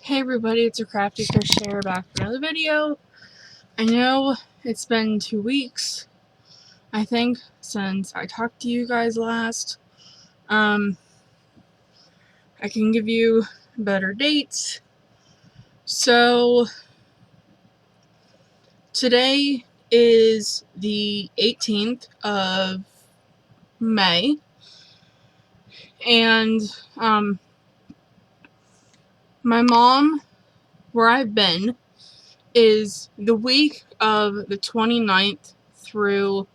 Hey everybody, it's a Crafty Crocheter back for another video. I know it's been 2 weeks, I think, since I talked to you guys last. I can give you better dates. So, today is the 18th of May, and, my mom, where I've been, is the week of the 29th through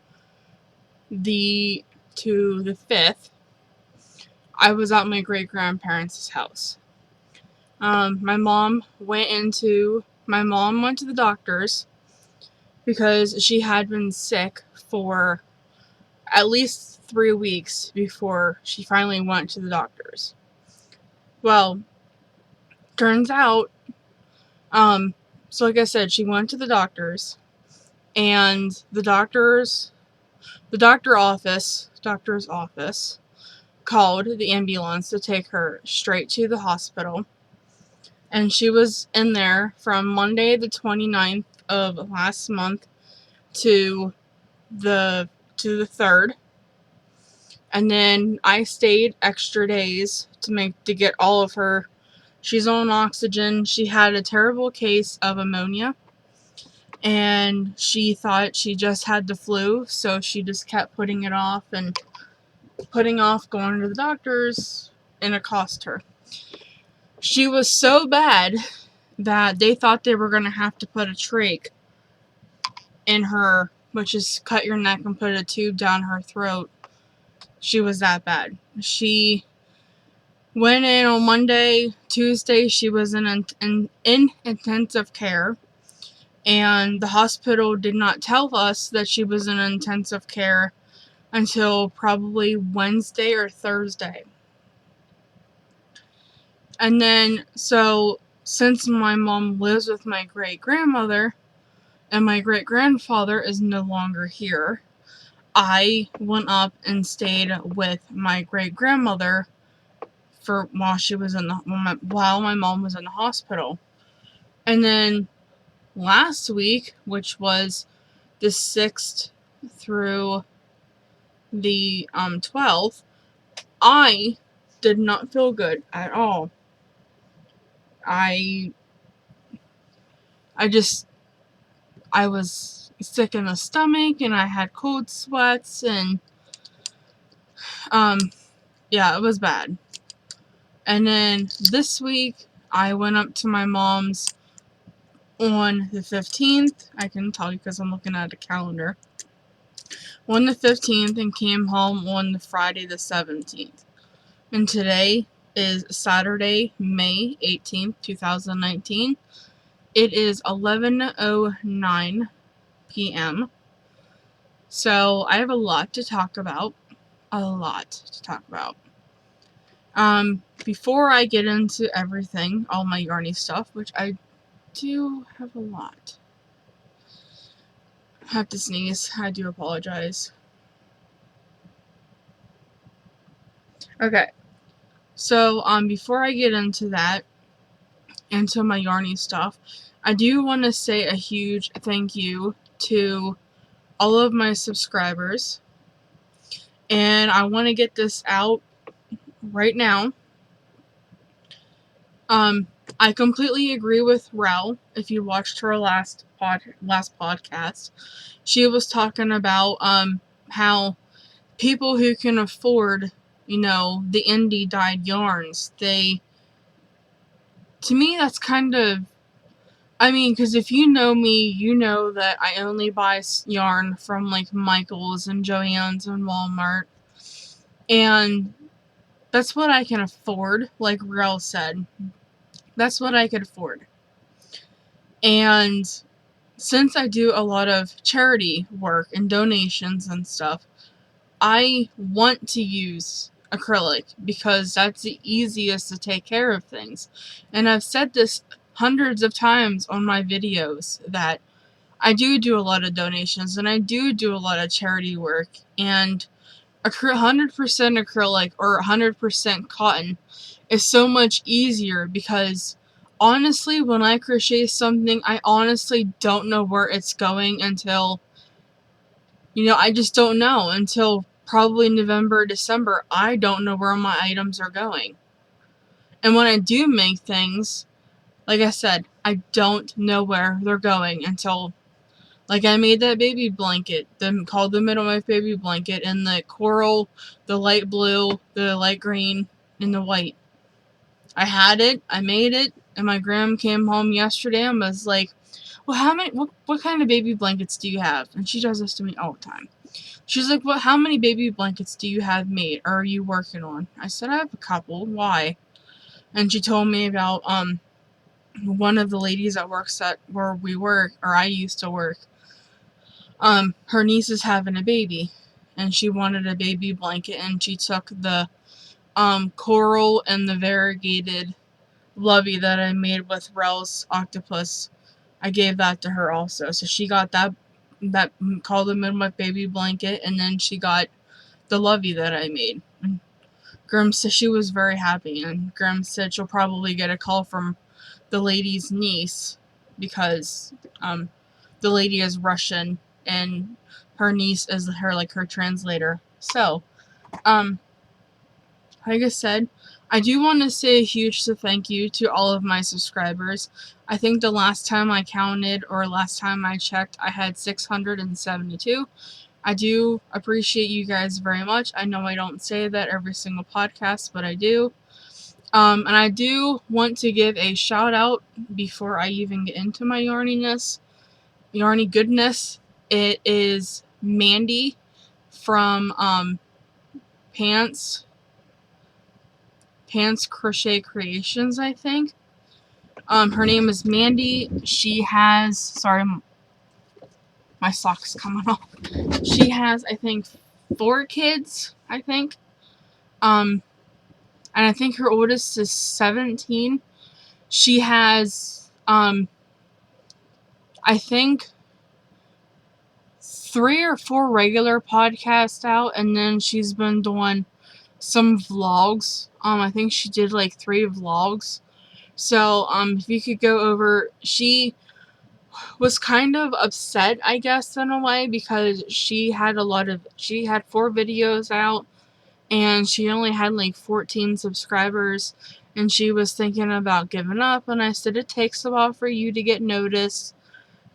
the 5th. I was at my great-grandparents' house. My mom went to the doctor's because she had been sick for at least 3 weeks before she finally went to the doctor's. Well, turns out, so like I said, she went to the doctor's, and the doctor's office called the ambulance to take her straight to the hospital. And she was in there from Monday the 29th of last month to the 3rd. And then I stayed extra days to get all of her. She's on oxygen. She had a terrible case of pneumonia, and she thought she just had the flu, so she just kept putting it off and putting off going to the doctor's, and it cost her. She was so bad that they thought they were going to have to put a trach in her, which is cut your neck and put a tube down her throat. She was that bad. She went in on Monday. Tuesday, she was in intensive care, and the hospital did not tell us that she was in intensive care until probably Wednesday or Thursday. And then, so, since my mom lives with my great-grandmother, and my great-grandfather is no longer here, I went up and stayed with my great-grandmother while my mom was in the hospital. And then last week, which was the 6th through the 12th, I did not feel good at all. I was sick in the stomach, and I had cold sweats, and yeah, it was bad. And then this week, I went up to my mom's on the 15th. I can tell you because I'm looking at a calendar. On the 15th, and came home on the Friday the 17th. And today is Saturday, May 18th, 2019. It is 11:09 p.m. So I have a lot to talk about. Before I get into everything, all my yarny stuff, which I do have a lot. I have to sneeze. I do apologize. Okay. So, before I get into that, into my yarny stuff, I do want to say a huge thank you to all of my subscribers. And I want to get this out right now. I completely agree with Rel. If you watched her last podcast, she was talking about how people who can afford, the indie dyed yarns, to me that's kind of, because if you know me, you know that I only buy yarn from like Michael's and Joann's and Walmart, and that's what I can afford. Like Rel said, that's what I could afford. And since I do a lot of charity work and donations and stuff, I want to use acrylic because that's the easiest to take care of things. And I've said this hundreds of times on my videos that I do a lot of donations and I do a lot of charity work, and 100% acrylic or 100% cotton is so much easier because honestly, when I crochet something, I honestly don't know where it's going until, I just don't know until probably November, December. I don't know where my items are going. And when I do make things, like I said, I don't know where they're going until, like, I made that baby blanket, called the Midwife baby blanket, in the coral, the light blue, the light green, and the white. I had it, I made it, and my grandma came home yesterday and was like, well, what kind of baby blankets do you have? And she does this to me all the time. She's like, how many baby blankets do you have made, or are you working on? I said, I have a couple. Why? And she told me about, one of the ladies that works at where we work, or I used to work, her niece is having a baby, and she wanted a baby blanket, and she took the, coral and the variegated lovey that I made with Rel's octopus. I gave that to her also. So she got that called the Midwife baby blanket, and then she got the lovey that I made. And Grim said she was very happy, and Grim said she'll probably get a call from the lady's niece, because the lady is Russian and her niece is her translator. So, like I said, I do want to say a huge thank you to all of my subscribers. I think the last time I counted, or last time I checked, I had 672. I do appreciate you guys very much. I know I don't say that every single podcast, but I do. And I do want to give a shout out before I even get into my yarny goodness. It is Mandy from Pants Crochet Creations, I think. Her name is Mandy. She has, sorry, my sock's coming off. She has, I think, 4 kids, I think. And I think her oldest is 17. She has, I think, 3 or 4 regular podcasts out, and then she's been doing some vlogs. I think she did like 3 vlogs. So, if you could go over, she was kind of upset, I guess, in a way, because she had 4 videos out, and she only had like 14 subscribers, and she was thinking about giving up, and I said it takes a while for you to get noticed.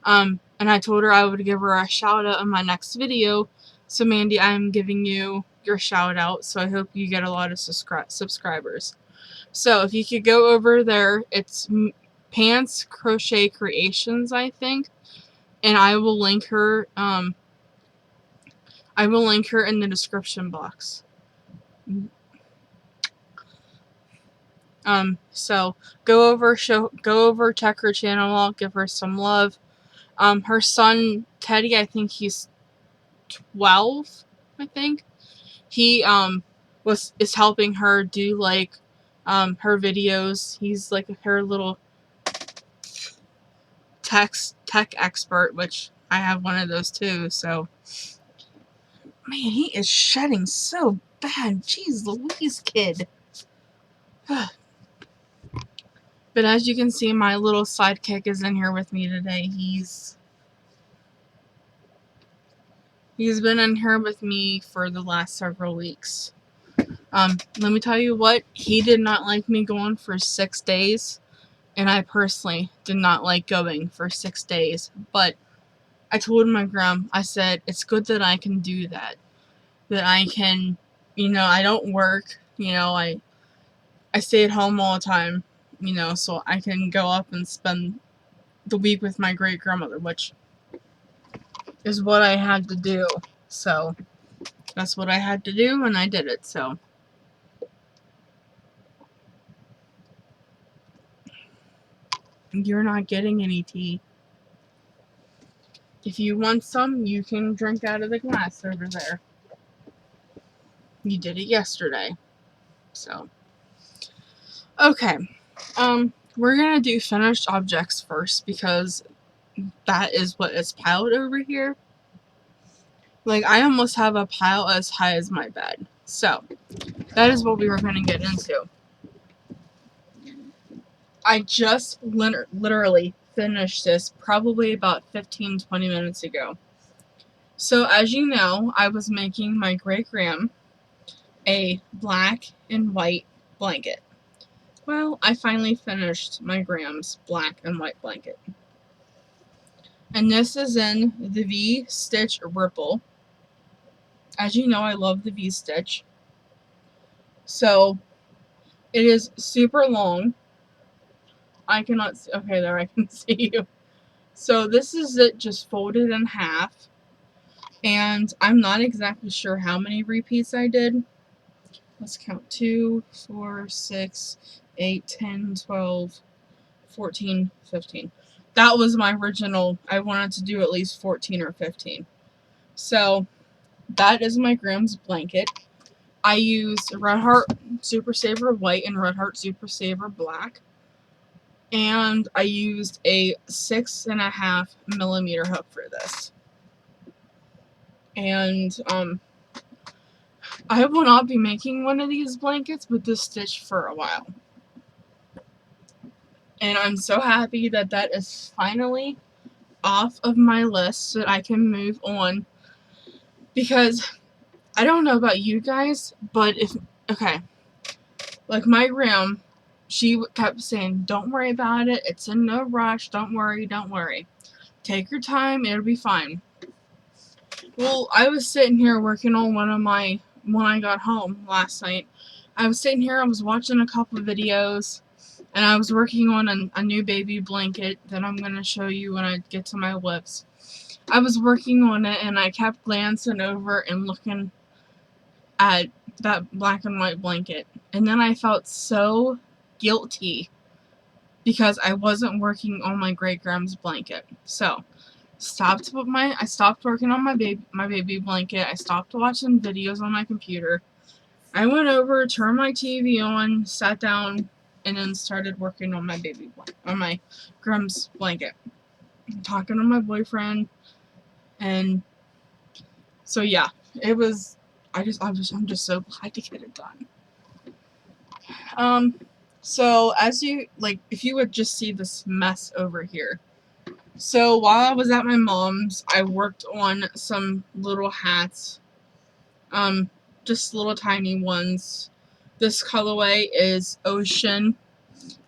And I told her I would give her a shout out in my next video. So Mandy, I'm giving you your shout out, so I hope you get a lot of subscribers. So if you could go over there, it's Pants Crochet Creations, I think, and I will link her. I will link her in the description box. So go over, check her channel out, give her some love. Her son Teddy, I think he's 12, I think. He is helping her do like her videos. He's like her little tech expert, which I have one of those too. So, man, he is shedding so bad. Jeez Louise, kid. But as you can see, my little sidekick is in here with me today. He's been in here with me for the last several weeks. Let me tell you what, he did not like me going for 6 days, and I personally did not like going for 6 days, but I told my grandma, I said, it's good that I can do that I can, I don't work, I stay at home all the time, so I can go up and spend the week with my great grandmother, which is what I had to do. So that's what I had to do, and I did it. So you're not getting any tea. If you want some, you can drink out of the glass over there. You did it yesterday. So okay. We're gonna do finished objects first, because that is what is piled over here. Like, I almost have a pile as high as my bed. So that is what we were gonna get into. I just literally finished this probably about 15-20 minutes ago. So as you know, I was making my great gram a black and white blanket. Well, I finally finished my Gram's black and white blanket. And this is in the V-Stitch Ripple. As you know, I love the V-Stitch. So, it is super long. I cannot see. Okay, there, I can see you. So, this is it just folded in half. And I'm not exactly sure how many repeats I did. Let's count 2, 4, 6, 8, 10, 12, 14, 15. That was my original. I wanted to do at least 14 or 15. So, that is my Gram's blanket. I used Red Heart Super Saver White and Red Heart Super Saver Black. And I used a 6.5 millimeter hook for this. And, I will not be making one of these blankets with this stitch for a while. And I'm so happy that that is finally off of my list so that I can move on. Because I don't know about you guys, but like my Gram, she kept saying, don't worry about it, it's in no rush, don't worry, take your time, it'll be fine. Well, I was sitting here working on when I got home last night, I was sitting here, I was watching a couple of videos, and I was working on a new baby blanket that I'm going to show you when I get to my lips. I was working on it, and I kept glancing over and looking at that black and white blanket. And then I felt so guilty because I wasn't working on my great Gram's blanket. So, I stopped working on my baby blanket. I stopped watching videos on my computer. I went over, turned my TV on, sat down, and then started working on my Gram's blanket. Talking to my boyfriend, and so yeah, it was. I'm just so glad to get it done. So as you if you would just see this mess over here. So while I was at my mom's, I worked on some little hats. Just little tiny ones. This colorway is Ocean,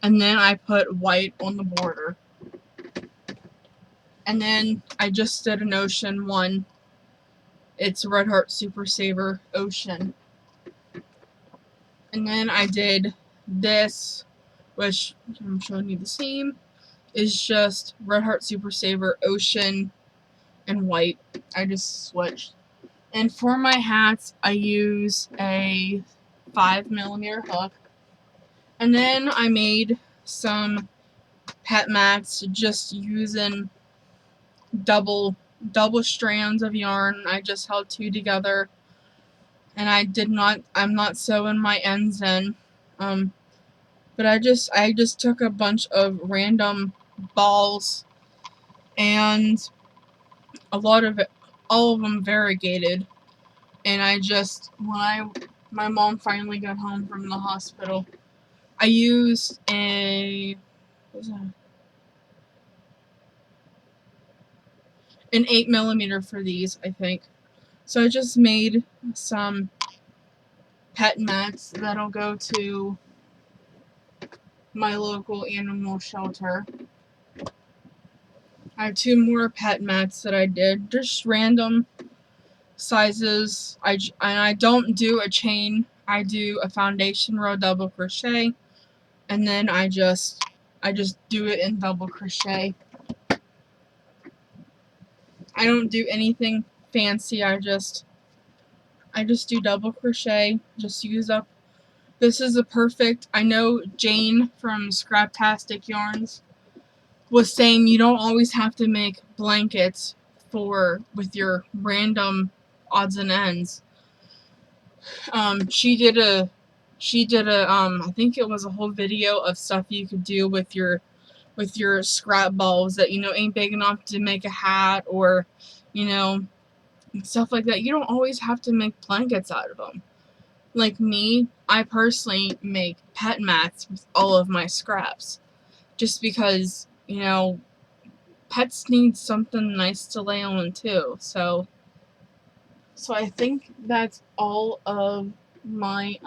and then I put white on the border. And then I just did an Ocean one. It's Red Heart Super Saver Ocean. And then I did this, which I'm showing you the same, is just Red Heart Super Saver Ocean and white. I just switched. And for my hats, I use a 5 millimeter hook. And then I made some pet mats just using double strands of yarn. I just held 2 together, and I'm not sewing my ends in. But I just took a bunch of random balls, and all of them variegated. And I just, when my mom finally got home from the hospital, I used an 8 millimeter for these, I think. So I just made some pet mats that'll go to my local animal shelter. I have 2 more pet mats that I did, just random sizes. I don't do a chain. I do a foundation row double crochet, and then I just do it in double crochet. I don't do anything fancy. I just do double crochet. Just use up. This is a perfect. I know Jane from Scraptastic Yarns was saying you don't always have to make blankets with your random odds and ends. She did a I think it was a whole video of stuff you could do with your scrap balls that ain't big enough to make a hat, or stuff like that. You don't always have to make blankets out of them. Like me, I personally make pet mats with all of my scraps. just because, you know, pets need something nice to lay on too. So I think that's all of my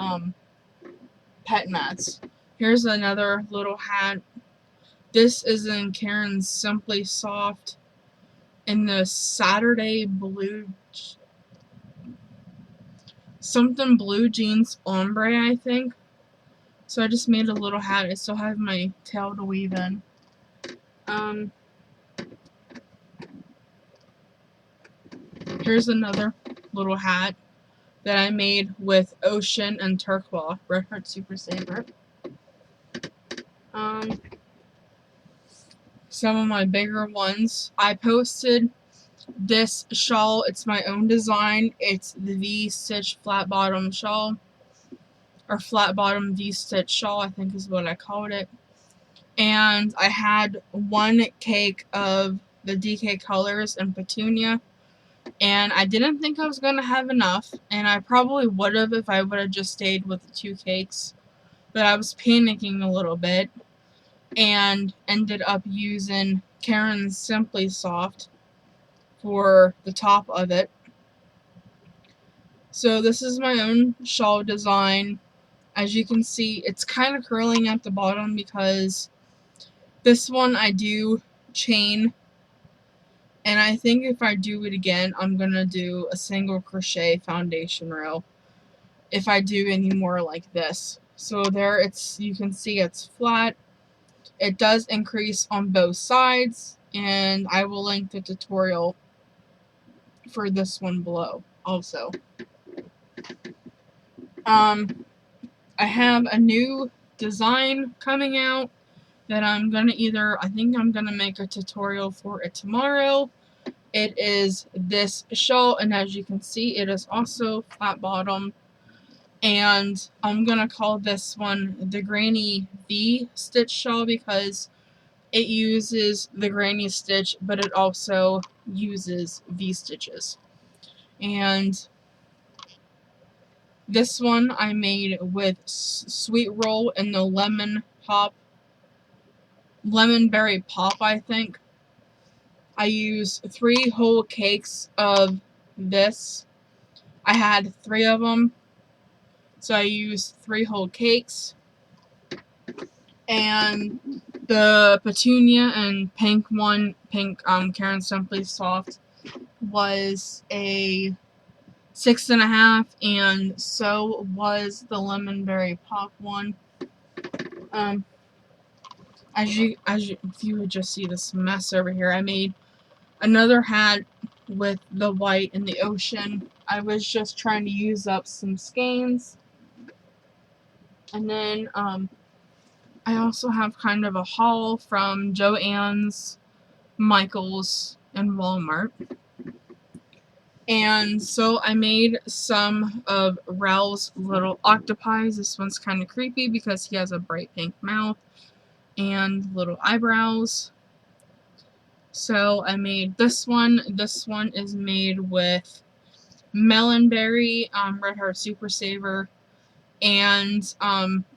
pet mats. Here's another little hat. This is in Karen's Simply Soft in the Saturday blue, something blue jeans ombre, I think. So I just made a little hat. I still have my tail to weave in. Here's another little hat that I made with Ocean and Turquoise, Red Heart Super Saver. Some of my bigger ones. I posted this shawl. It's my own design. It's the V-stitch flat bottom shawl, or flat bottom V-stitch shawl, I think is what I called it. And I had one cake of the DK Colors and Petunia, and I didn't think I was going to have enough, and I probably would have if I would have just stayed with the 2 cakes, but I was panicking a little bit and ended up using Karen's Simply Soft for the top of it. So this is my own shawl design. As you can see, it's kind of curling at the bottom because this one I do chain, and I think if I do it again, I'm gonna do a single crochet foundation row if I do any more like this. So there, it's, you can see it's flat. It does increase on both sides, and I will link the tutorial for this one below also. I have a new design coming out that I'm gonna I think I'm gonna make a tutorial for it tomorrow. It is this shawl, and as you can see, it is also flat bottom, and I'm gonna call this one the Granny V stitch shawl because it uses the granny stitch, but it also uses V stitches. And this one I made with Sweet Roll and the Lemon Berry Pop, I think. I used 3 whole cakes of this. I had 3 of them, so I used 3 whole cakes. And the Petunia and pink one, Karen Simply Soft, was a 6.5, and so was the Lemon Berry Pop one. If you would just see this mess over here, I made another hat with the white and the ocean. I was just trying to use up some skeins. And then I also have kind of a haul from Joann's, Michael's, and Walmart. And so I made some of Ralph's little octopi. This one's kind of creepy because he has a bright pink mouth and little eyebrows. So I made this one. This one is made with Melonberry, Red Heart Super Saver, and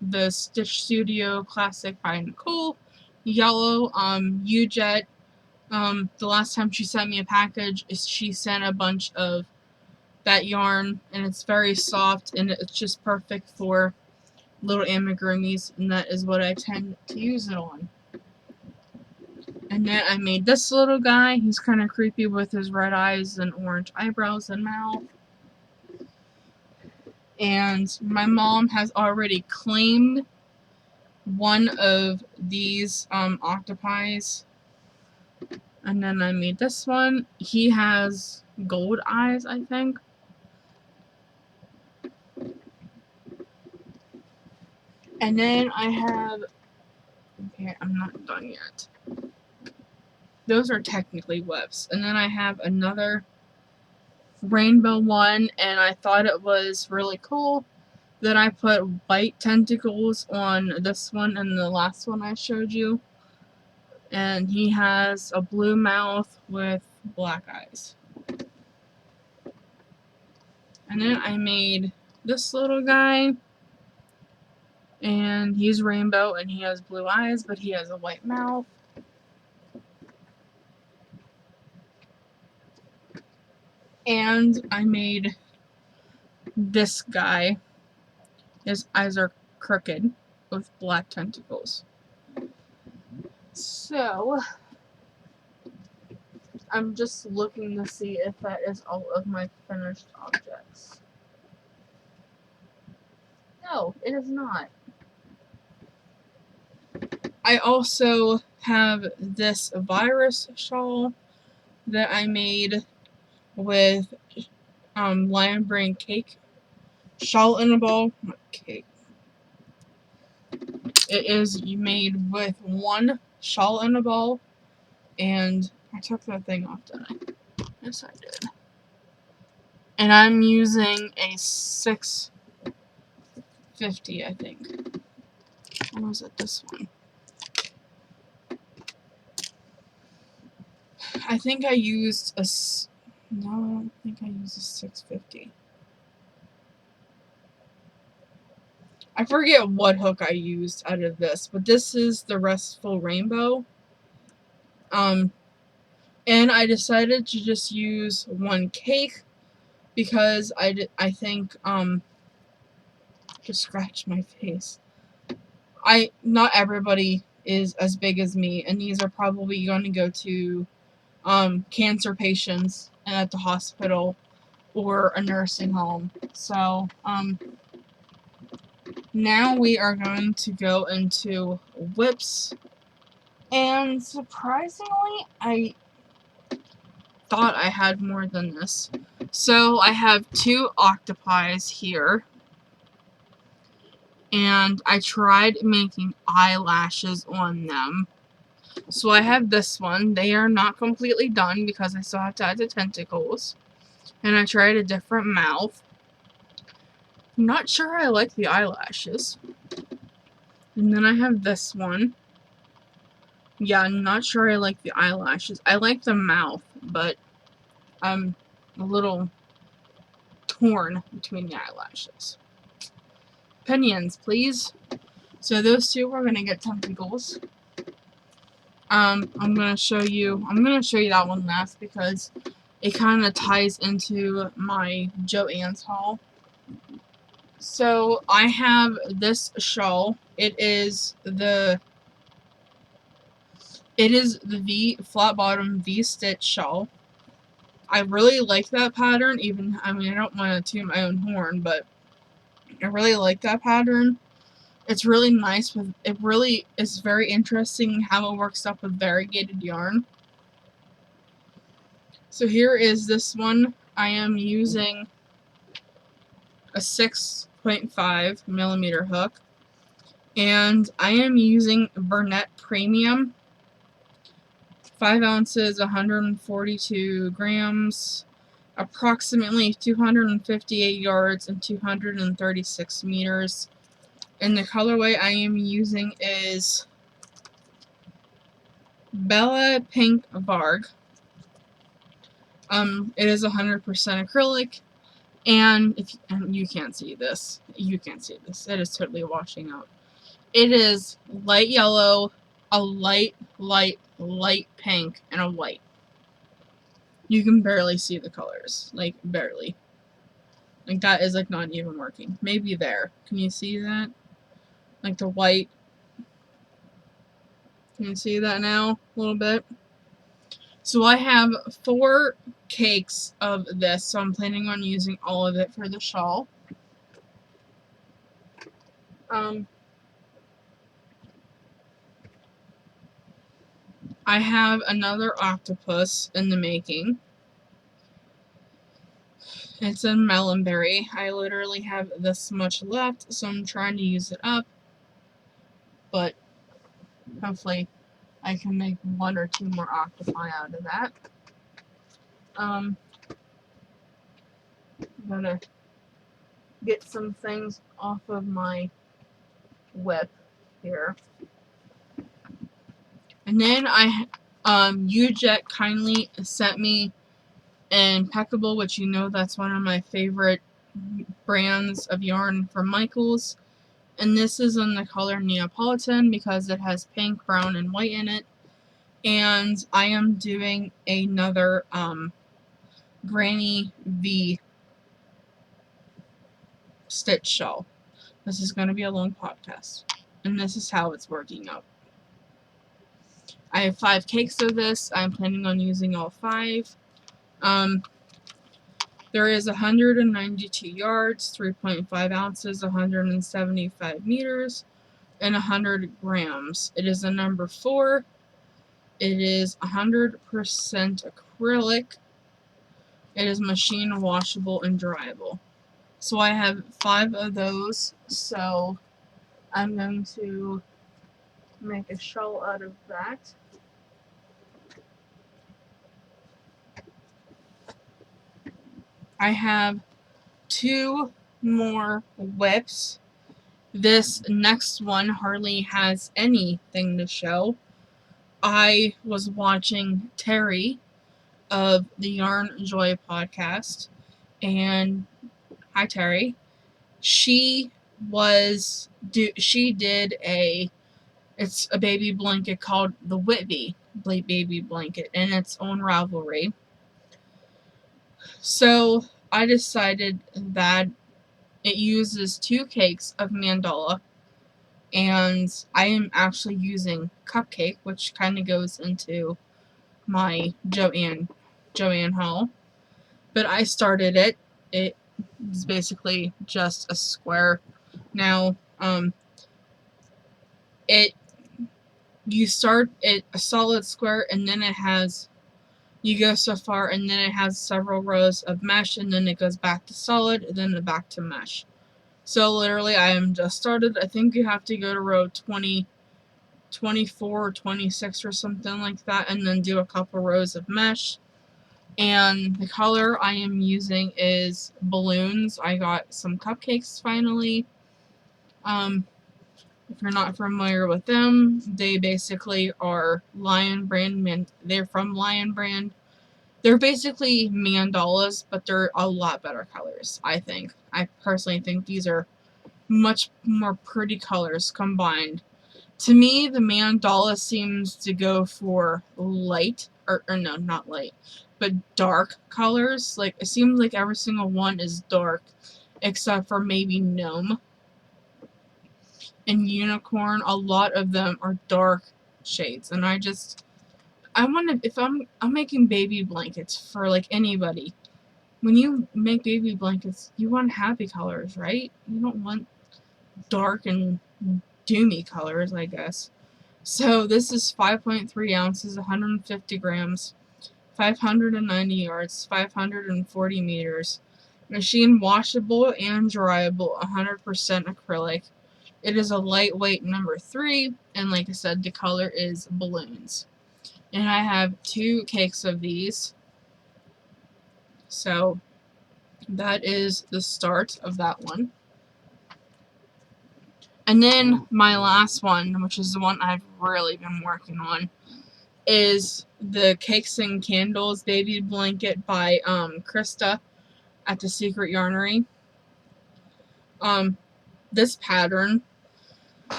the Stitch Studio Classic by Nicole, yellow, U-Jet. The last time she sent me a package, she sent a bunch of that yarn, and it's very soft, and it's just perfect for little amigurumis, and that is what I tend to use it on. And then I made this little guy. He's kind of creepy with his red eyes and orange eyebrows and mouth. And my mom has already claimed one of these octopi. And then I made this one. He has gold eyes, I think. And then I have, okay, I'm not done yet. Those are technically whips. And then I have another rainbow one, and I thought it was really cool that I put white tentacles on this one and the last one I showed you. And he has a blue mouth with black eyes. And then I made this little guy. And he's rainbow and he has blue eyes, but he has a white mouth. And I made this guy. His eyes are crooked with black tentacles. So, I'm just looking to see if that is all of my finished objects. No, it is not. I also have this virus shawl that I made with lion brain cake. Shawl in a ball, not cake. It is made with one shawl in a ball, and I took that thing off, didn't I? Yes, I did. And I'm using a 650, I think. What was it? This one. I think I used a. No, I don't think I used a 650. I forget what hook I used out of this, but this is the Restful Rainbow. And I decided to just use one cake because I think just scratch my face. Not everybody is as big as me, and these are probably going to go to cancer patients at the hospital or a nursing home. So now we are going to go into whips, and surprisingly, I thought I had more than this. So I have 2 octopi here, and I tried making eyelashes on them. So I have this one. They are not completely done because I still have to add the tentacles. And I tried a different mouth. I'm not sure I like the eyelashes. And then I have this one. Yeah, I'm not sure I like the eyelashes. I like the mouth, but I'm a little torn between the eyelashes. Opinions, please. So those 2 are gonna get tentacles. I'm gonna show you that one last because it kind of ties into my Joann's haul. So I have this shawl. It is the V flat bottom V stitch shawl. I really like that pattern. I don't want to toot my own horn, but I really like that pattern. It's really nice. It really is very interesting how it works up with variegated yarn. So here is this one. I am using a 6.5 millimeter hook, and I am using Bernat Premium, 5 ounces, 142 grams, approximately 258 yards and 236 meters. And the colorway I am using is Bella Pink Varg. It is 100% acrylic, and you can't see this. You can't see this. It is totally washing out. It is light yellow, a light pink, and a white. You can barely see the colors. Like, barely. Like, that is, like, not even working. Maybe there. Can you see that? Like, the white. Can you see that now? A little bit? So I have 4 cakes of this, so I'm planning on using all of it for the shawl. I have another octopus in the making. It's a melonberry. I literally have this much left, so I'm trying to use it up. But hopefully I can make 1 or 2 more octopi out of that. I'm gonna get some things off of my whip here. And then UJet kindly sent me Impeccable, which that's one of my favorite brands of yarn from Michaels. And this is in the color Neapolitan because it has pink, brown, and white in it. And I am doing another Granny V stitch shawl. This is going to be a long podcast. And this is how it's working out. I have 5 cakes of this. I'm planning on using all 5. There is 192 yards, 3.5 ounces, 175 meters, and 100 grams. It is a number 4. It is 100% acrylic. It is machine washable and dryable. So I have 5 of those. So I'm going to make a shawl out of that. I have 2 more whips. This next one hardly has anything to show. I was watching Terry of the Yarn Joy podcast, and hi Terry. She did it's a baby blanket called the Whitby baby blanket, and it's on Ravelry. So I decided that it uses 2 cakes of mandala, and I am actually using cupcake, which kind of goes into my Joann haul. But I started it. It is basically just a square. Now, you start it a solid square, and then you go so far, and then it has several rows of mesh, and then it goes back to solid, and then back to mesh. So literally, I am just started. I think you have to go to row 20, 24, or 26 or something like that, and then do a couple rows of mesh. And the color I am using is balloons. I got some cupcakes finally. If you're not familiar with them, they basically are Lion Brand. They're from Lion Brand. They're basically mandalas, but they're a lot better colors, I think. I personally think these are much more pretty colors combined. To me, the mandala seems to go for light, or no, not light, but dark colors. Like, it seems like every single one is dark, except for maybe Gnome and Unicorn. A lot of them are dark shades, and I want to, if I'm making baby blankets for like anybody, when you make baby blankets, you want happy colors, right? You don't want dark and doomy colors, I guess. So this is 5.3 ounces, 150 grams, 590 yards, 540 meters. Machine washable and dryable, 100% acrylic. It is a lightweight number 3, and like I said, the color is balloons. And I have 2 cakes of these. So that is the start of that one. And then my last one, which is the one I've really been working on, is the Cakes and Candles baby blanket by Krista at the Secret Yarnery. This pattern,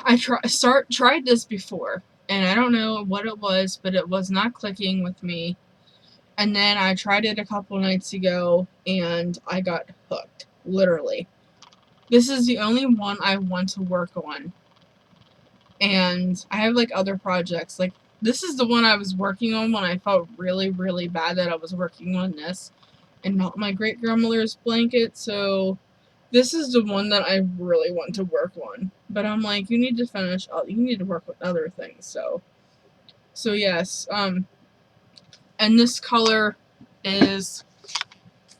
I tried this before, and I don't know what it was, but it was not clicking with me. And then I tried it a couple nights ago, and I got hooked, literally. This is the only one I want to work on. And I have, like, other projects. Like, this is the one I was working on when I felt really, really bad that I was working on this and not my great-grandmother's blanket. So this is the one that I really want to work on. But I'm like, you need to work with other things. So yes. And this color is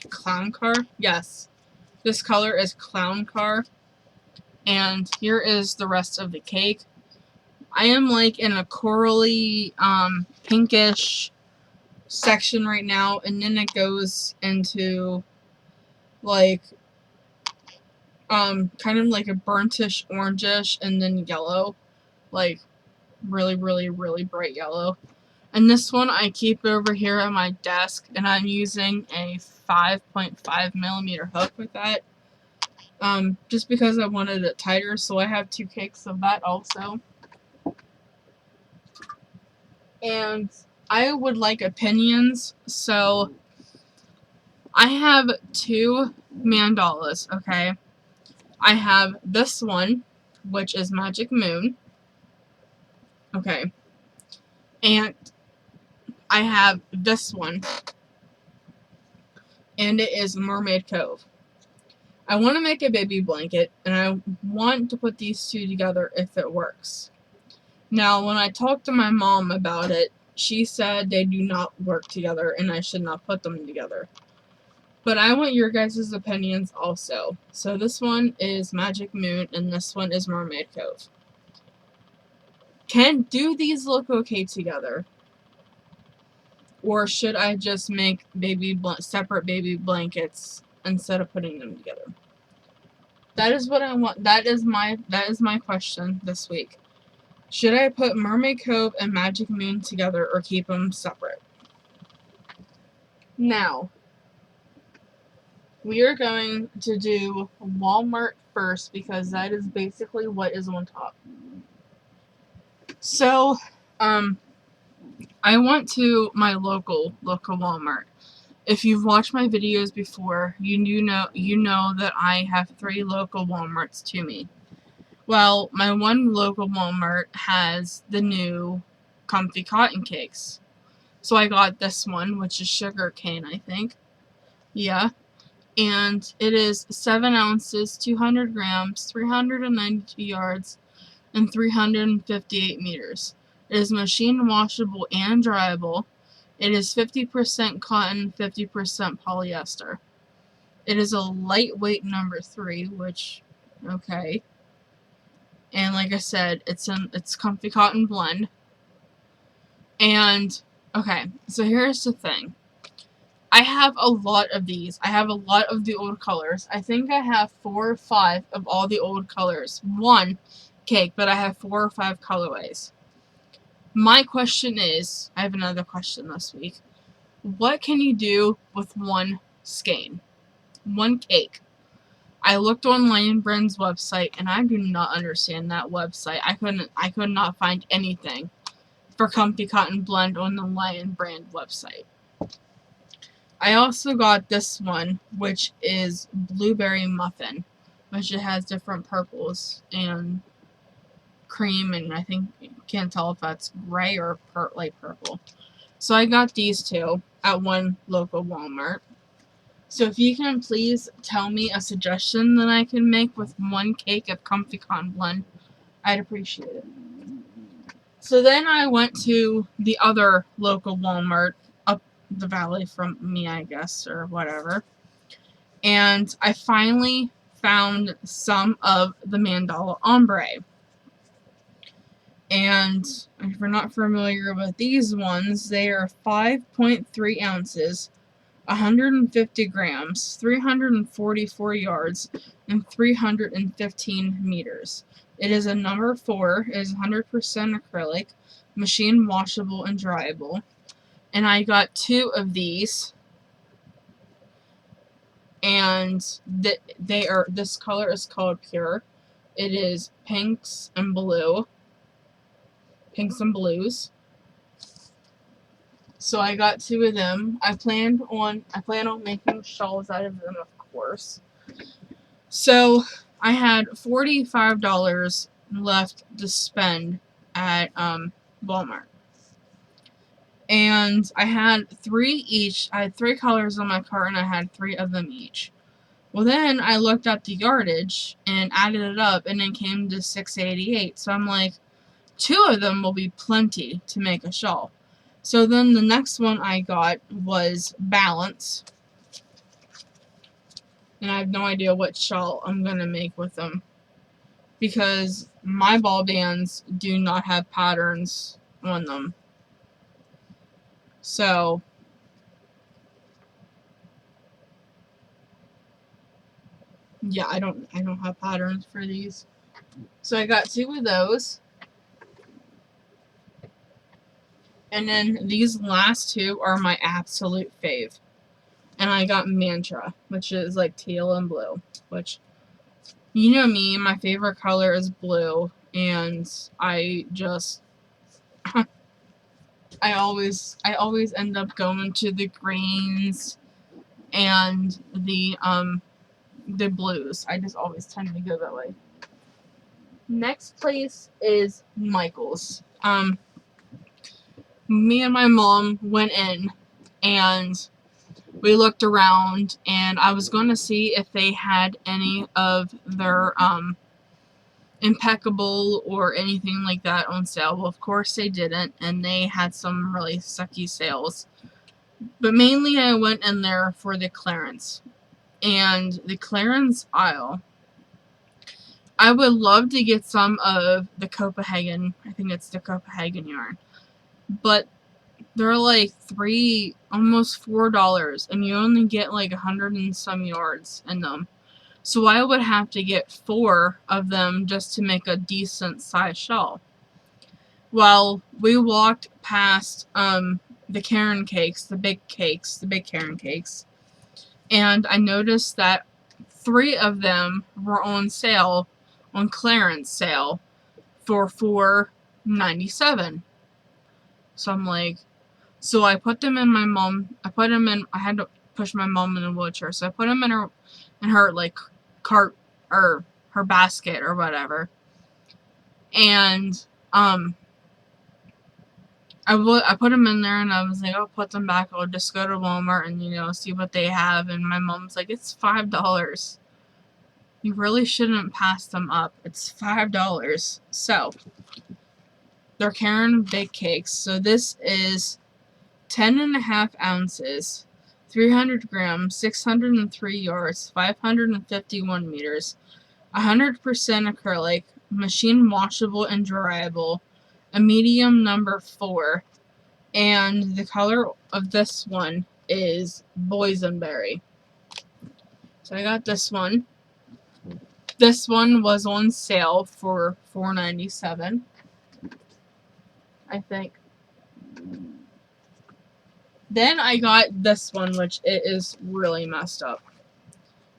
Clown Car. Yes. This color is Clown Car. And here is the rest of the cake. I am like in a corally, pinkish section right now, and then it goes into like, kind of like a burntish orangish, and then yellow, like really, really, really bright yellow. And this one I keep over here on my desk, and I'm using a 5.5 millimeter hook with that. just because I wanted it tighter, so I have 2 cakes of that also. And I would like opinions, so I have 2 mandalas, okay? I have this one, which is Magic Moon, okay? And I have this one, and it is Mermaid Cove. I want to make a baby blanket, and I want to put these 2 together if it works. Now, when I talked to my mom about it, she said they do not work together and I should not put them together. But I want your guys' opinions also. So this one is Magic Moon and this one is Mermaid Cove. Do these look okay together? Or should I just make separate baby blankets instead of putting them together? That is what I want. That is my question this week. Should I put Mermaid Cove and Magic Moon together or keep them separate? Now, we are going to do Walmart first because that is basically what is on top. So, I went to my local Walmart. If you've watched my videos before, you know that I have 3 local Walmarts to me. Well, my one local Walmart has the new Comfy Cotton Cakes. So I got this one, which is sugar cane, I think. Yeah. And it is 7 ounces, 200 grams, 392 yards, and 358 meters. It is machine washable and dryable. It is 50% cotton, 50% polyester. It is a lightweight number 3, which, okay. And like I said, it's Comfy Cotton Blend. And, okay, so here's the thing. I have a lot of these. I have a lot of the old colors. I think I have 4 or 5 of all the old colors. 1 cake, but I have 4 or 5 colorways. My question is, I have another question this week. What can you do with 1 skein? 1 cake. I looked on Lion Brand's website and I do not understand that website. I could not find anything for Comfy Cotton Blend on the Lion Brand website. I also got this one, which is Blueberry Muffin, which it has different purples and cream, and I think you can't tell if that's gray or light purple. So I got these 2 at one local Walmart. So if you can please tell me a suggestion that I can make with 1 cake of Comfy Cotton Blend, I'd appreciate it. So then I went to the other local Walmart up the valley from me, I guess, or whatever. And I finally found some of the Mandala Ombre. And if you're not familiar with these ones, they are 5.3 ounces, 150 grams, 344 yards, and 315 meters. It is a number 4. It is 100% acrylic, machine washable and dryable. And I got 2 of these. And this color is called Pure. It is pinks and blues. So I got 2 of them. I plan on making shawls out of them, of course. So I had $45 left to spend at Walmart. And I had 3 each. I had 3 colors on my cart and I had 3 of them each. Well, then I looked at the yardage and added it up and it came to $6.88. So I'm like, 2 of them will be plenty to make a shawl. So then the next one I got was Balance. And I have no idea what shawl I'm going to make with them. Because my ball bands do not have patterns on them. So yeah, I don't have patterns for these. So I got 2 of those. And then these last 2 are my absolute fave. And I got Mantra, which is like teal and blue, which You know me, my favorite color is blue, and I just I always end up going to the greens and the blues. I just always tend to go that way. Next place is Michael's. Me and my mom went in and we looked around, and I was going to see if they had any of their impeccable or anything like that on sale. Well, of course they didn't, and they had some really sucky sales. But mainly I went in there for the clearance. And the clearance aisle, I would love to get some of the Copenhagen, I think it's the Copenhagen yarn, but they're like almost $4, and you only get like 100 and some yards in them. So I would have to get 4 of them just to make a decent size shawl. Well, we walked past the Caron cakes, the big Caron cakes, and I noticed that 3 of them were on sale, on clearance sale, for $4.97. So I'm like, so I put them in I had to push my mom in a wheelchair, so I put them in her like cart or her basket or whatever. And I put them in there, and I was like, I'll put them back. I'll just go to Walmart and see what they have. And my mom's like, it's $5. You really shouldn't pass them up. It's $5. So they're Caron big cakes. So this is 10.5 ounces, 300 grams, 603 yards, 551 meters, 100% acrylic, machine washable and dryable, a medium number 4, and the color of this one is boysenberry. So I got this one. This one was on sale for $4.97, I think. Then I got this one, which it is really messed up.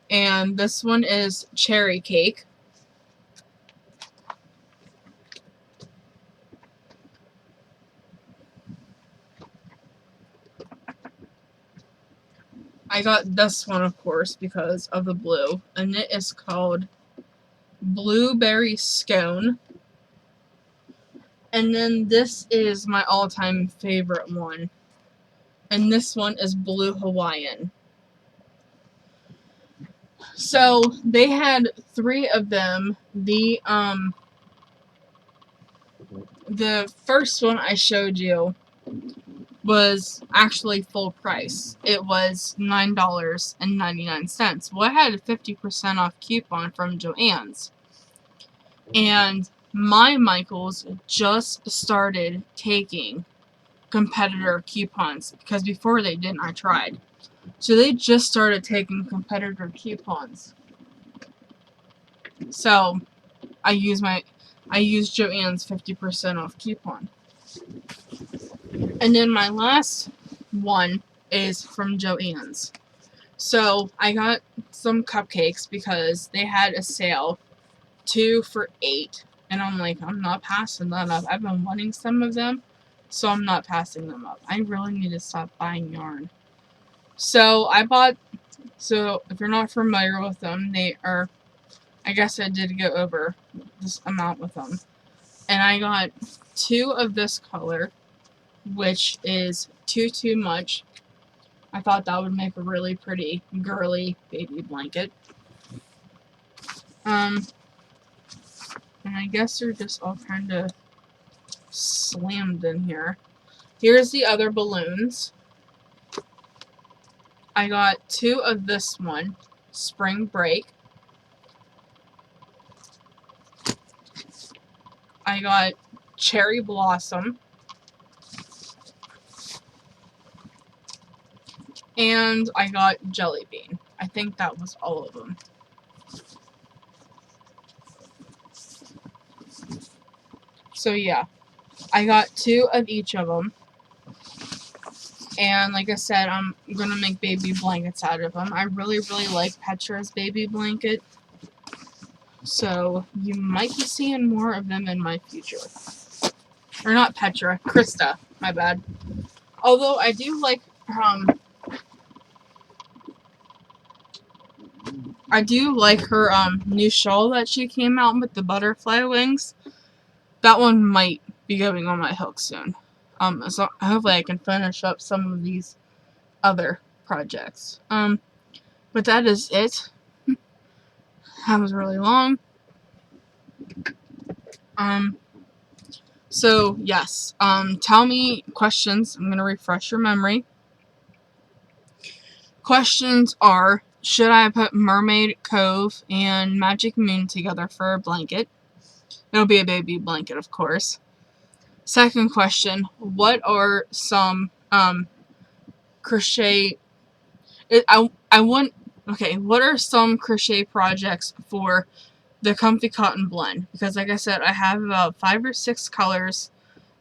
And this one is cherry cake. I got this one, of course, because of the blue. And it is called Blueberry Scone. And then this is my all-time favorite one. And this one is Blue Hawaiian. So they had 3 of them. The first one I showed you was actually full price. It was $9.99. Well, I had a 50% off coupon from Joann's. And my Michaels just started taking competitor coupons, because before they didn't. I tried. So they just started taking competitor coupons. So I used Joann's 50% off coupon. And then my last one is from Joann's. So I got some cupcakes because they had a sale, 2 for $8. And I'm like, I'm not passing that up. I've been wanting some of them, so I'm not passing them up. I really need to stop buying yarn. So if you're not familiar with them, they are, I guess I did go over this amount with them. And I got 2 of this color, which is too much. I thought that would make a really pretty girly baby blanket. And I guess they're just all kind of slammed in here. Here's the other balloons. I got 2 of this one, Spring Break. I got Cherry Blossom. And I got Jelly Bean. I think that was all of them. So yeah, I got 2 of each of them. And like I said, I'm going to make baby blankets out of them. I really like Petra's baby blanket. So you might be seeing more of them in my future. Or not Petra, Krista, my bad. Although I do like her new shawl that she came out with, the butterfly wings. That one might be going on my hook soon. So hopefully I can finish up some of these other projects. But that is it. That was really long. So yes, tell me questions. I'm gonna refresh your memory. Questions are, should I put Mermaid Cove and Magic Moon together for a blanket? It'll be a baby blanket, of course. Second question, what are some crochet what are some crochet projects for the Comfy Cotton Blend? Because like I said, I have about 5 or 6 colors,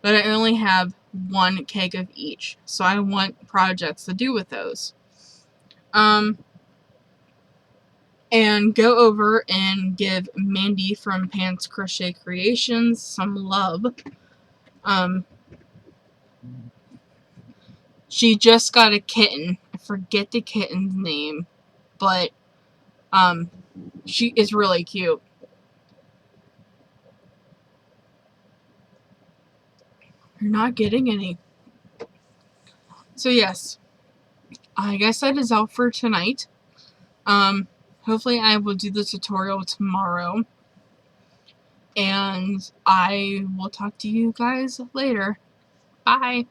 but I only have 1 cake of each. So I want projects to do with those. And go over and give Mandy from Pants Crochet Creations some love. She just got a kitten. I forget the kitten's name, but she is really cute. You're not getting any. So yes, I guess that is all for tonight. Hopefully I will do the tutorial tomorrow. And I will talk to you guys later. Bye.